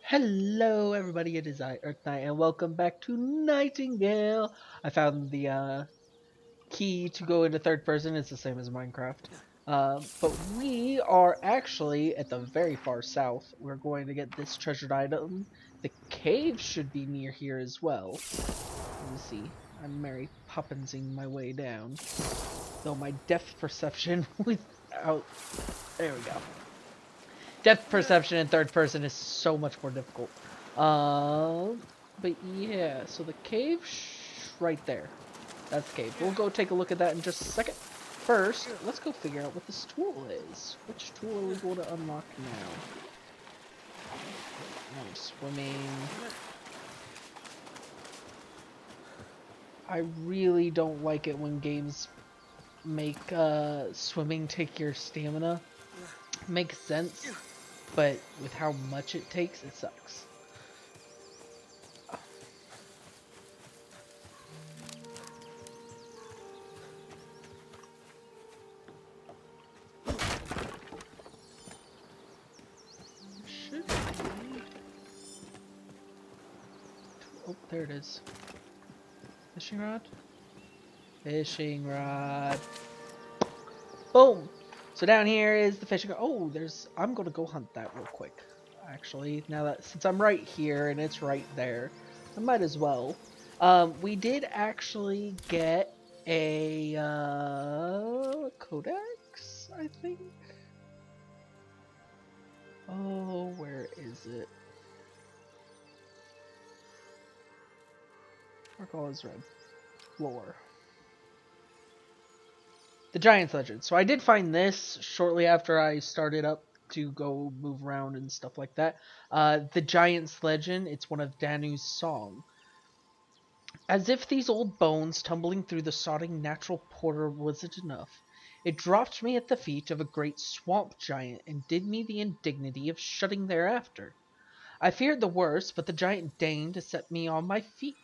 Hello, everybody. It is I, Earthknite, and welcome back to Nightingale. I found the key to go into third person. It's the same as Minecraft. But we are actually at the very far south. We're going to get this treasured item. The cave should be near here as well. Let me see. I'm Mary Poppinsing my way down. Though my depth perception without... There we go. Depth perception in third person is so much more difficult. But yeah, so the cave right there. That's the cave. We'll go take a look at that in just a second. First, let's go figure out what this tool is. Which tool are we going to unlock now? Oh, swimming. I really don't like it when games make swimming take your stamina. Makes sense, but with how much it takes, it sucks. Oh, there it is. Fishing rod? Fishing rod. Boom! So down here is the fishing rod. Oh, I'm gonna go hunt that real quick. Actually, since I'm right here and it's right there, I might as well. We did actually get a codex, I think. Oh, where is it? Recall is red. Lore. The Giant's Legend. So I did find this shortly after I started up to go move around and stuff like that. The Giant's Legend, it's one of Danu's song. As if these old bones tumbling through the sodding natural porter wasn't enough, it dropped me at the feet of a great swamp giant and did me the indignity of shutting thereafter. I feared the worst, but the giant deigned to set me on my feet.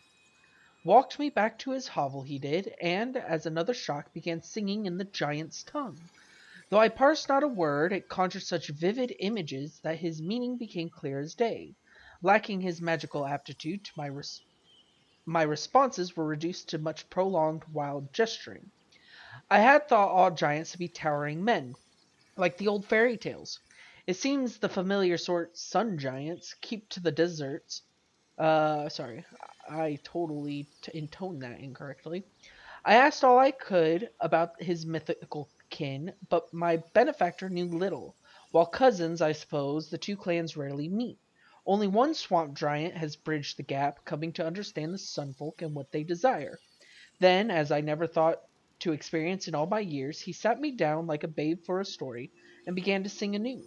Walked me back to his hovel he did, and, as another shock, began singing in the giant's tongue. Though I parsed not a word, it conjured such vivid images that his meaning became clear as day. Lacking his magical aptitude, my responses were reduced to much prolonged wild gesturing. I had thought all giants to be towering men, like the old fairy tales. It seems the familiar sort sun giants keep to the deserts. Sorry, I totally intoned that incorrectly. I asked all I could about his mythical kin, but my benefactor knew little. While cousins, I suppose, the two clans rarely meet. Only one swamp giant has bridged the gap, coming to understand the sunfolk and what they desire. Then, as I never thought to experience in all my years, he sat me down like a babe for a story, and began to sing anew.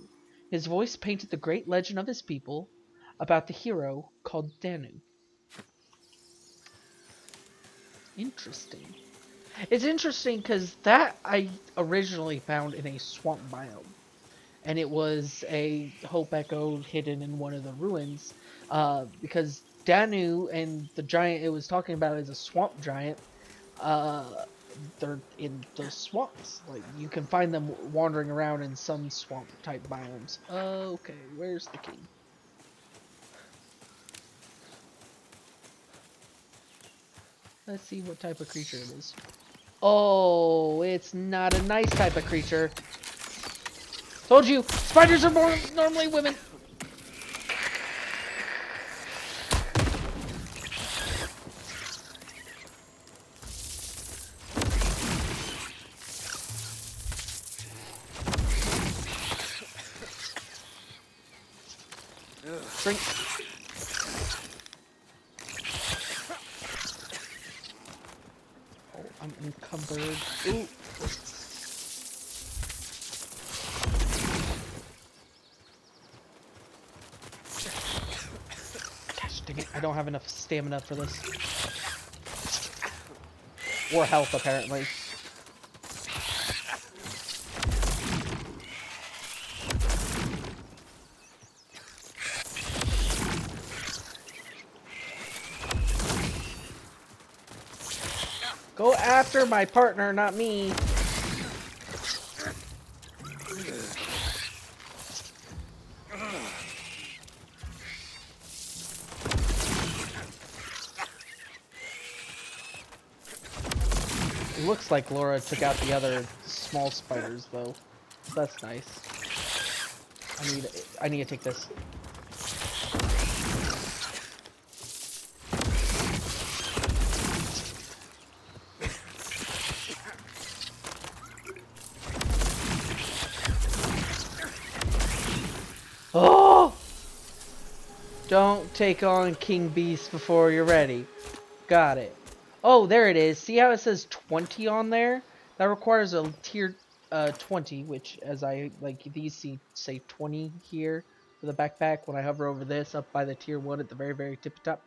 His voice painted the great legend of his people, about the hero called Danu. Interesting. It's interesting because that I originally found in a swamp biome, and it was a hope echo hidden in one of the ruins. Because Danu and the giant it was talking about is a swamp giant. Uh, they're in the swamps. Like you can find them wandering around in some swamp type biomes. Okay, where's the key? Let's see what type of creature it is. Oh, it's not a nice type of creature. Told you, spiders are more normally women. Drink. Oh, I'm encumbered. Ooh. Gosh dang it, I don't have enough stamina for this. Or health, apparently. Go after my partner, not me. looks like Laura took out the other small spiders, though. So that's nice. I need to take this. Oh! Don't take on King Beast before you're ready. Got it. Oh, there it is. See how it says 20 on there? That requires a tier 20, which as I like these say 20 here for the backpack. When I hover over this up by the tier 1 at the very tip top.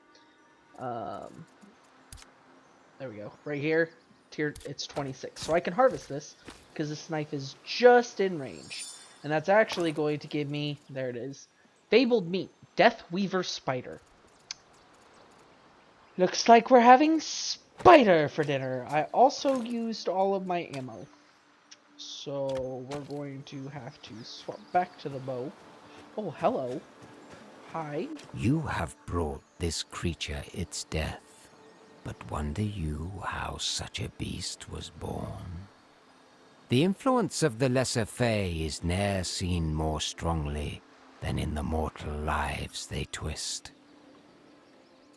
There we go. Right here, it's 26. So I can harvest this because this knife is just in range. And that's actually going to give me, there it is, Fabled Meat, Death Weaver Spider. Looks like we're having spider for dinner. I also used all of my ammo. So we're going to have to swap back to the bow. Oh, hello. Hi. You have brought this creature its death, but wonder you how such a beast was born. The influence of the lesser Fae is ne'er seen more strongly than in the mortal lives they twist.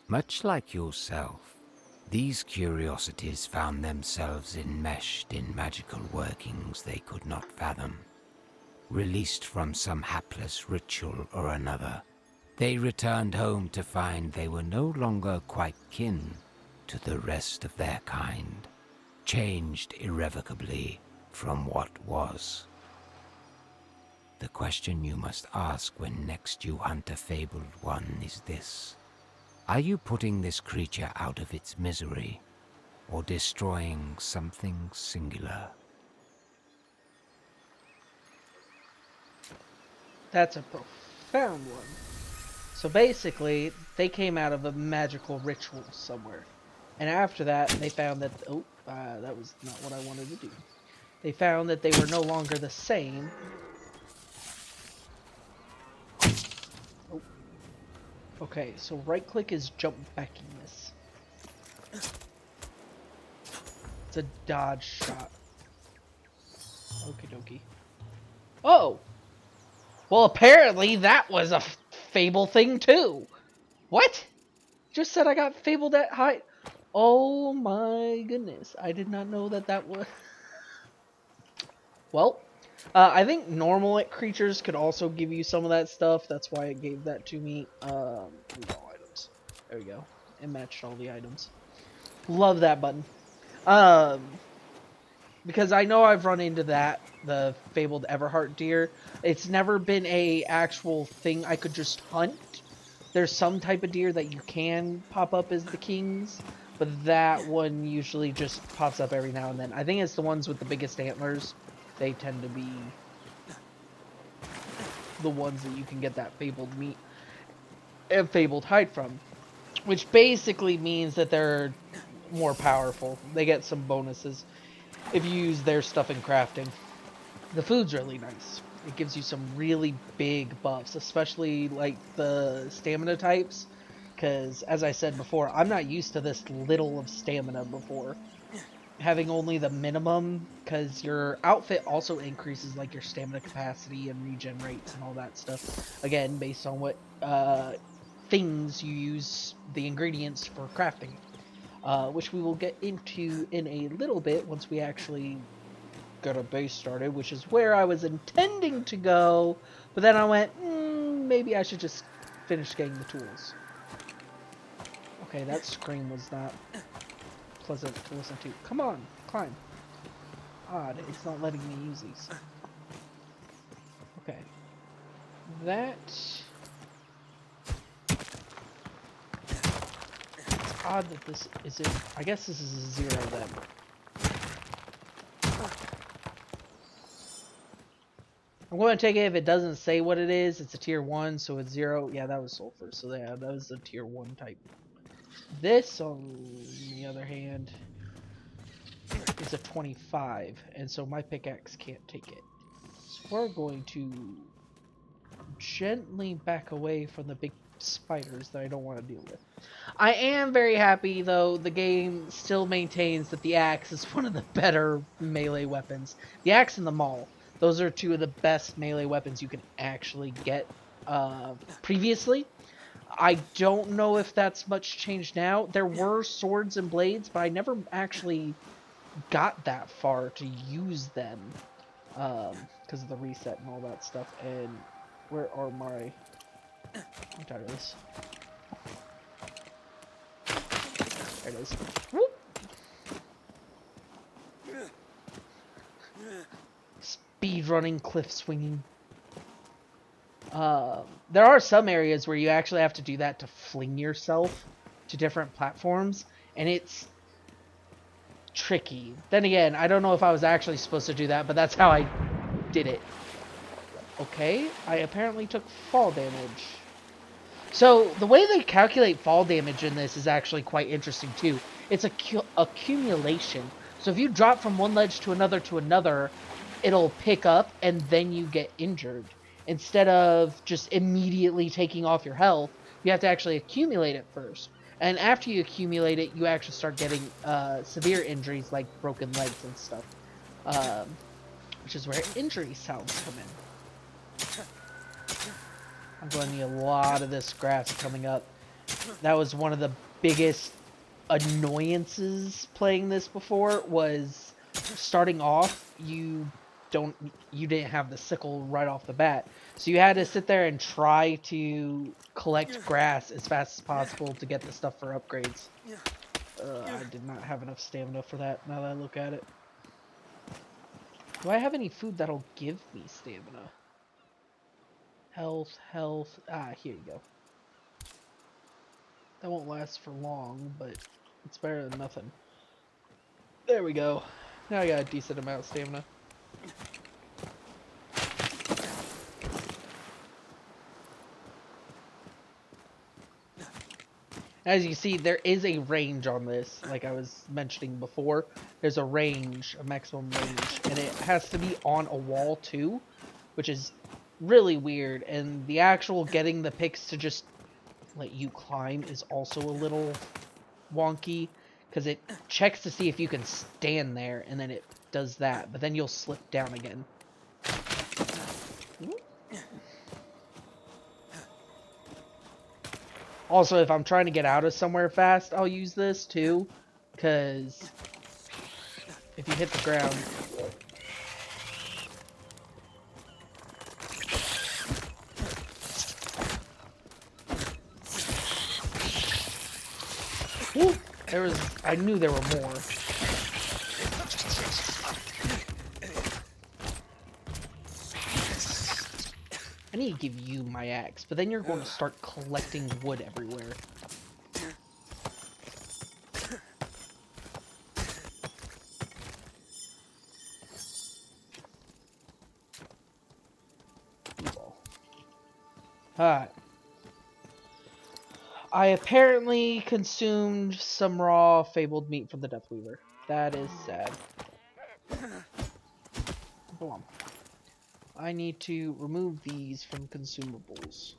Much like yourself, these curiosities found themselves enmeshed in magical workings they could not fathom. Released from some hapless ritual or another, they returned home to find they were no longer quite kin to the rest of their kind, changed irrevocably from what was. The question you must ask when next you hunt a fabled one is this: are you putting this creature out of its misery, or destroying something singular? That's a profound one. So basically, they came out of a magical ritual somewhere. And after that, they found that... Oh, that was not what I wanted to do. They found that they were no longer the same. Oh. Okay, so right-click is jump backing this. It's a dodge shot. Okie dokie. Oh! Well, apparently that was a fable thing, too. What? Just said I got fabled at height. Oh my goodness. I did not know that was... Well, I think normal creatures could also give you some of that stuff. That's why it gave that to me. All items. There we go. It matched all the items. Love that button. Because I know I've run into that, the fabled Everheart deer. It's never been a actual thing I could just hunt. There's some type of deer that you can pop up as the kings, but that one usually just pops up every now and then. I think it's the ones with the biggest antlers. They tend to be the ones that you can get that fabled meat and fabled hide from, which basically means that they're more powerful. They get some bonuses if you use their stuff in crafting. The food's really nice. It gives you some really big buffs, especially like the stamina types, because as I said before, I'm not used to this little of stamina before. Having only the minimum, because your outfit also increases like your stamina capacity and regen rates and all that stuff. Again, based on what things you use the ingredients for crafting, which we will get into in a little bit once we actually get a base started, which is where I was intending to go, but then I went, maybe I should just finish getting the tools. Okay, that scream was not pleasant to listen to. Come on, climb. Odd, it's not letting me use these. Okay. That... It's odd that this isn't... I guess this is a 0 then. I'm going to take it if it doesn't say what it is. It's a tier 1, so it's 0. Yeah, that was sulfur, so yeah, that was a tier 1 type. This, on the other hand, is a 25, and so my pickaxe can't take it. So we're going to gently back away from the big spiders that I don't want to deal with. I am very happy, though, the game still maintains that the axe is one of the better melee weapons. The axe and the maul. Those are two of the best melee weapons you can actually get previously. I don't know if that's much changed now. There were swords and blades, but I never actually got that far to use them because of the reset and all that stuff. And where are my... I'm tired of this. There it is. Whoop! Speed running, cliff swinging. There are some areas where you actually have to do that to fling yourself to different platforms, and it's tricky. Then again, I don't know if I was actually supposed to do that, but that's how I did it. Okay, I apparently took fall damage. So, the way they calculate fall damage in this is actually quite interesting too. It's accumulation. So if you drop from one ledge to another, it'll pick up and then you get injured. Instead of just immediately taking off your health, you have to actually accumulate it first. And after you accumulate it, you actually start getting severe injuries like broken legs and stuff. Which is where injury sounds come in. I'm going to need a lot of this grass coming up. That was one of the biggest annoyances playing this before, was starting off, you didn't have the sickle right off the bat. So you had to sit there and try to collect grass as fast as possible to get the stuff for upgrades. I did not have enough stamina for that now that I look at it. Do I have any food that'll give me stamina? Health. Ah, here you go. That won't last for long, but it's better than nothing. There we go. Now I got a decent amount of stamina. As you see, there is a range on this, like I was mentioning before. There's a range, a maximum range, and it has to be on a wall too, which is really weird. And the actual getting the picks to just let you climb is also a little wonky, because it checks to see if you can stand there, and then it does that, but then you'll slip down again. Also, if I'm trying to get out of somewhere fast, I'll use this too, because if you hit the ground... Woo! I knew there were more. I need to give you my axe, but then you're going to start collecting wood everywhere. Alright. I apparently consumed some raw fabled meat from the Deathweaver. That is sad. Hold on. I need to remove these from consumables.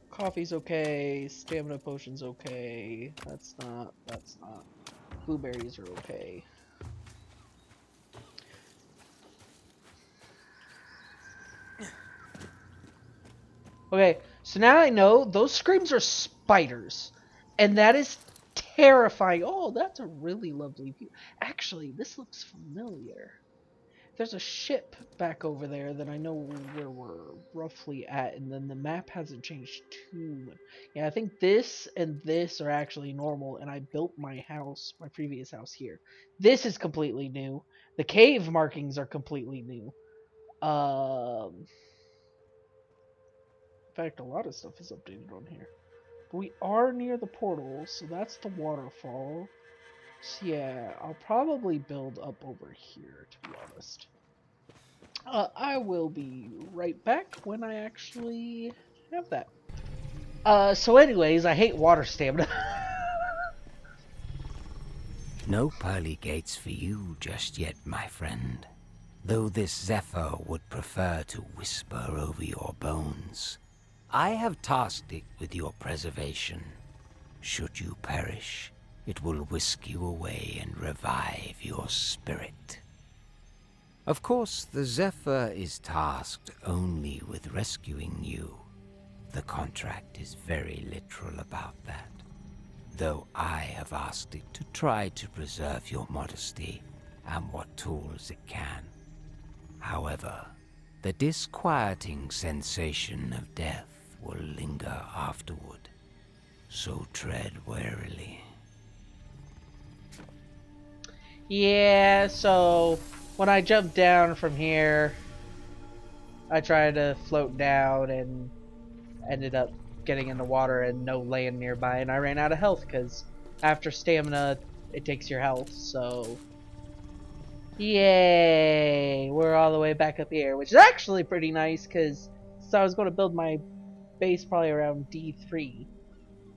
Coffee's okay, stamina potion's okay, that's not. Blueberries are okay. Okay, so now I know those screams are spiders, and that is terrifying. Oh, that's a really lovely view. Actually, this looks familiar. There's a ship back over there that I know where we're roughly at, and then the map hasn't changed too much. Yeah, I think this and this are actually normal, and I built my house, my previous house here. This is completely new. The cave markings are completely new. In fact, a lot of stuff is updated on here. But we are near the portal, so that's the waterfall. So yeah, I'll probably build up over here, to be honest. I will be right back when I actually have that. So anyways, I hate water stamina. No pearly gates for you just yet, my friend. Though this Zephyr would prefer to whisper over your bones, I have tasked it with your preservation. Should you perish, it will whisk you away and revive your spirit. Of course, the Zephyr is tasked only with rescuing you. The contract is very literal about that, though I have asked it to try to preserve your modesty and what tools it can. However, the disquieting sensation of death will linger afterward, so tread warily. Yeah, so when I jumped down from here, I tried to float down and ended up getting in the water and no land nearby, and I ran out of health because after stamina, it takes your health. So, yay! We're all the way back up here, which is actually pretty nice because I was going to build my base probably around D3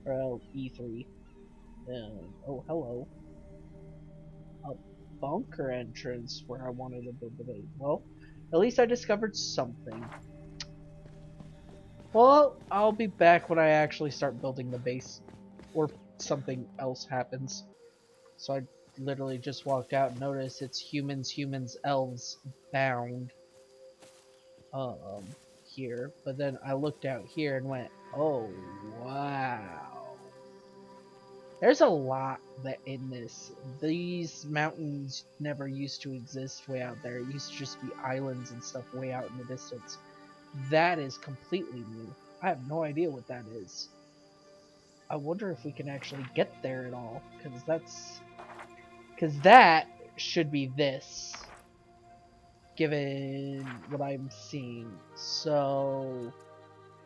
or E3. Oh, hello. A bunker entrance where I wanted to build the base. Well, at least I discovered something. Well, I'll be back when I actually start building the base. Or something else happens. So I literally just walked out and noticed it's humans, elves, bound. Um, here. But then I looked out here and went, oh, wow. There's a lot that in this. These mountains never used to exist way out there. It used to just be islands and stuff way out in the distance. That is completely new. I have no idea what that is. I wonder if we can actually get there at all, because that should be this, given what I'm seeing. So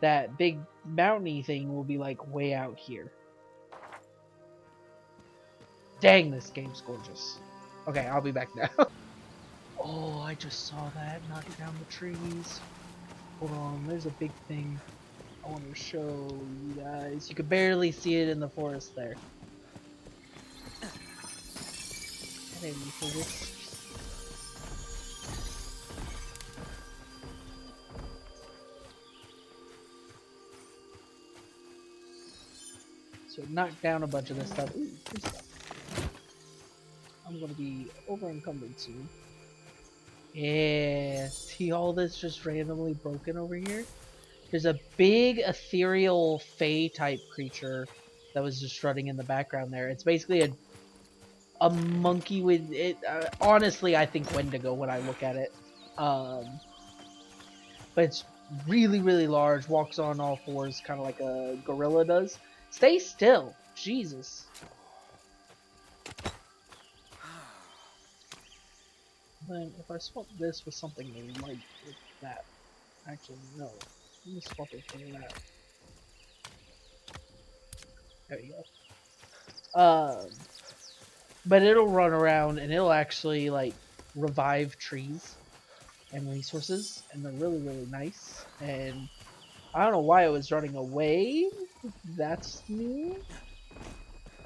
that big mountainy thing will be like way out here. Dang, this game's gorgeous. Okay, I'll be back now. Oh, I just saw that knocking down the trees. Hold on, there's a big thing I want to show you guys. You could barely see it in the forest there. I didn't need to whisk. So it knocked down a bunch of this stuff. Ooh, free stuff. I'm gonna be over encumbered soon. Yeah, see all this just randomly broken over here? There's a big ethereal Fae type creature that was just strutting in the background there. It's basically a monkey with it. Honestly, I think Wendigo when I look at it. But it's really, really large. Walks on all fours, kind of like a gorilla does. Stay still, Jesus. Then if I swap this with something like that, actually no. Let me swap it for that. There you go. But it'll run around and it'll actually like revive trees and resources, and they're really, really nice. And I don't know why it was running away. That's new.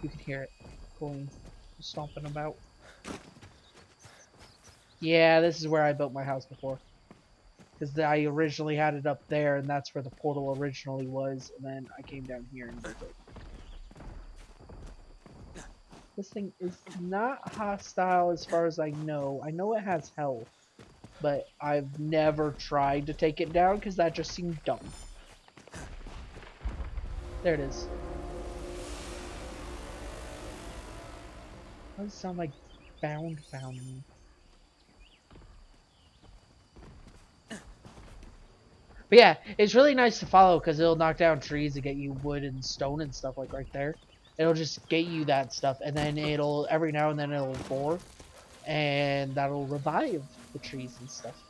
You can hear it going, stomping about. Yeah, this is where I built my house before. Because I originally had it up there, and that's where the portal originally was, and then I came down here and built it. This thing is not hostile as far as I know. I know it has health, but I've never tried to take it down because that just seemed dumb. There it is. Why does it sound like found me? But yeah, it's really nice to follow because it'll knock down trees to get you wood and stone and stuff like right there. It'll just get you that stuff, and then it'll every now and then it'll roar, and that'll revive the trees and stuff.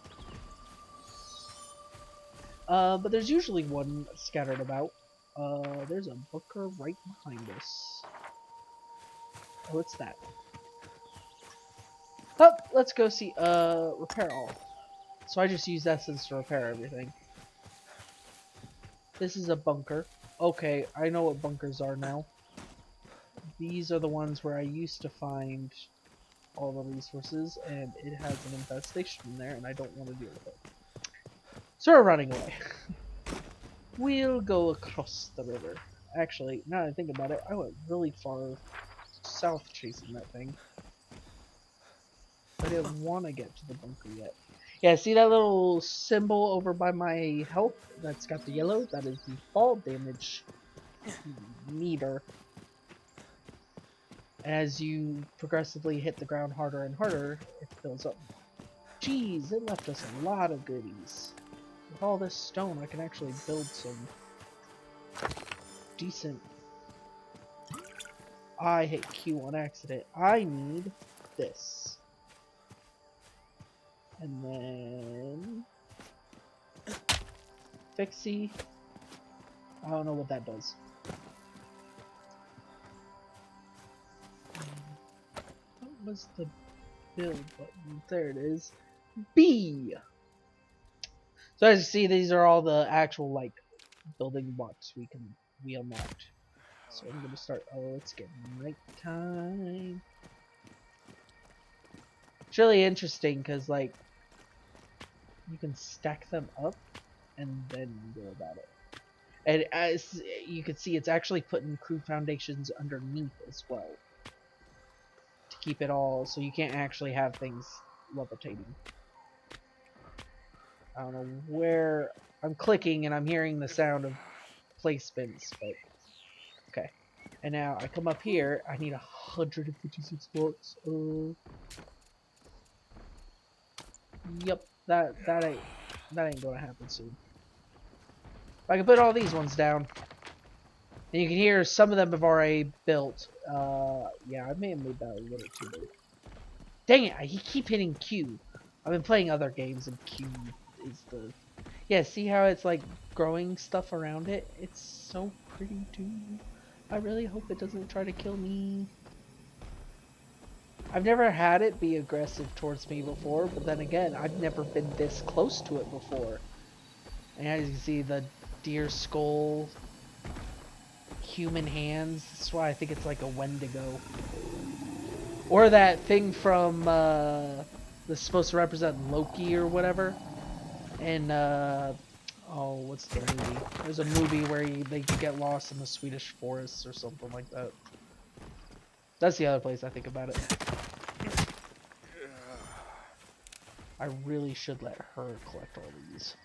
But there's usually one scattered about. There's a booker right behind us. Oh, what's that? Oh, let's go see. Repair all. So I just use essence to repair everything. This is a bunker. Okay, I know what bunkers are now. These are the ones where I used to find all the resources, and it has an infestation in there, and I don't want to deal with it. So we're running away. We'll go across the river. Actually, now that I think about it, I went really far south chasing that thing. I didn't want to get to the bunker yet. Yeah, see that little symbol over by my health that's got the yellow? That is the fall damage meter. As you progressively hit the ground harder and harder, it fills up. Jeez, it left us a lot of goodies. With all this stone, I can actually build some decent... I hit Q on accident. I need this. And then... Fixie. I don't know what that does. What was the build button? There it is. B! So as you see, these are all the actual, like, building blocks we unlocked. So I'm gonna start. Oh, it's getting nighttime. It's really interesting because, like, you can stack them up and then go about it. And as you can see, it's actually putting crude foundations underneath as well to keep it all, so you can't actually have things levitating. I don't know where I'm clicking and I'm hearing the sound of placements, but okay. And now I come up here. I need 156 blocks. Yep, that ain't gonna happen soon. I can put all these ones down, and you can hear some of them have already built. Yeah, I may have made that a little too big. Dang it! I keep hitting Q. I've been playing other games, and Q is the... Yeah, see how it's like growing stuff around it? It's so pretty too. I really hope it doesn't try to kill me. I've never had it be aggressive towards me before, but then again, I've never been this close to it before. And as you can see, the deer skull, human hands. That's why I think it's like a Wendigo. Or that thing from, that's supposed to represent Loki or whatever. And, oh, what's the movie? There's a movie where they get lost in the Swedish forests or something like that. That's the other place I think about it. I really should let her collect all these.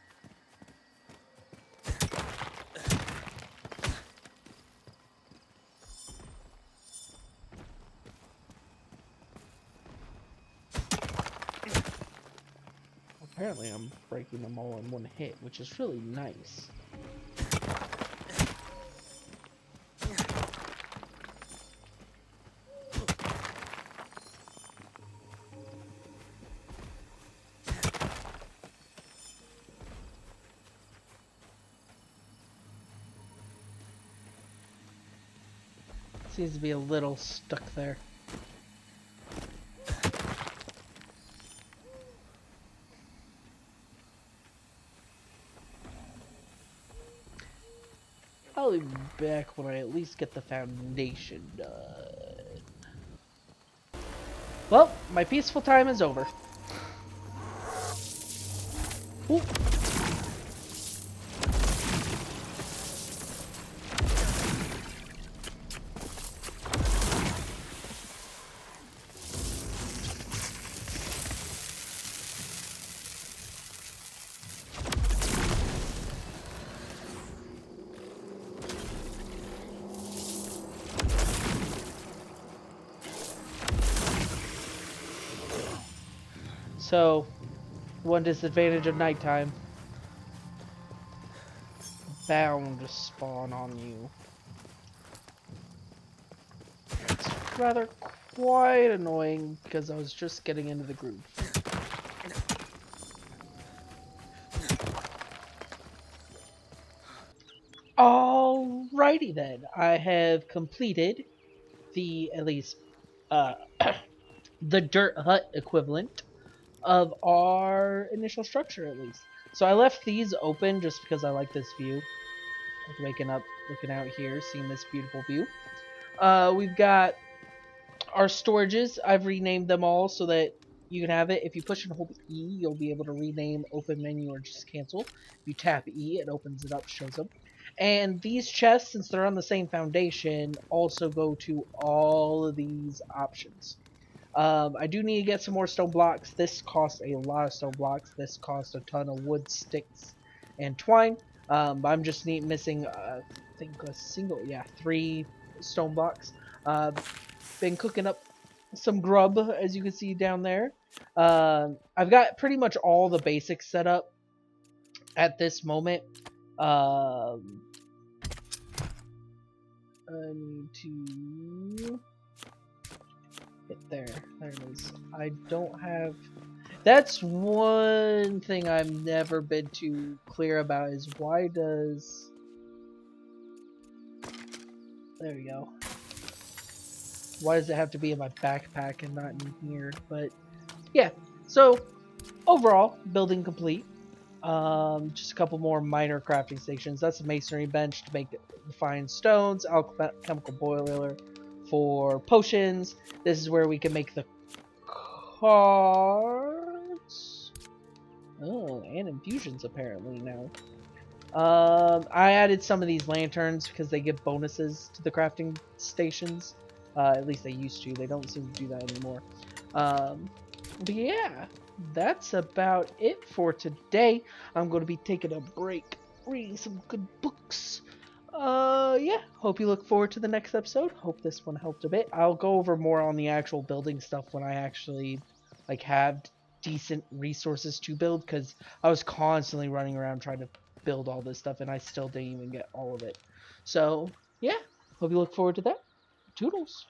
Apparently I'm breaking them all in one hit, which is really nice. Seems to be a little stuck there. I'll be back when I at least get the foundation done. Well, my peaceful time is over. Ooh. So, one disadvantage of nighttime. Bound to spawn on you. It's rather quite annoying because I was just getting into the groove. Alrighty then, I have completed the, at least, uh, the dirt hut equivalent of our initial structure, at least. So I left these open just because I like this view. Like waking up, looking out here, seeing this beautiful view. We've got our storages, I've renamed them all so that you can have it. If you push and hold E, you'll be able to rename open menu or just cancel. If you tap E, it opens it up, shows them. And these chests, since they're on the same foundation, also go to all of these options. I do need to get some more stone blocks. This costs a lot of stone blocks. This costs a ton of wood, sticks, and twine. I'm just missing, I think, yeah, 3 stone blocks. Been cooking up some grub, as you can see down there. I've got pretty much all the basics set up at this moment. Um, I need to hit there. There it is. I don't have. That's one thing I've never been too clear about is why does. There we go. Why does it have to be in my backpack and not in here? But yeah, so overall, building complete. Just a couple more minor crafting stations. That's a masonry bench to make refined stones, alchemical boiler for potions. This is where we can make the cards. Oh, and infusions apparently now. I added some of these lanterns because they give bonuses to the crafting stations. At least they used to. They don't seem to do that anymore. Um, but yeah, that's about it for today. I'm going to be taking a break, reading some good books. Yeah, hope you look forward to the next episode. Hope this one helped a bit. I'll go over more on the actual building stuff when I actually have decent resources to build because I was constantly running around trying to build all this stuff and I still didn't even get all of it. So, yeah, hope you look forward to that. Toodles.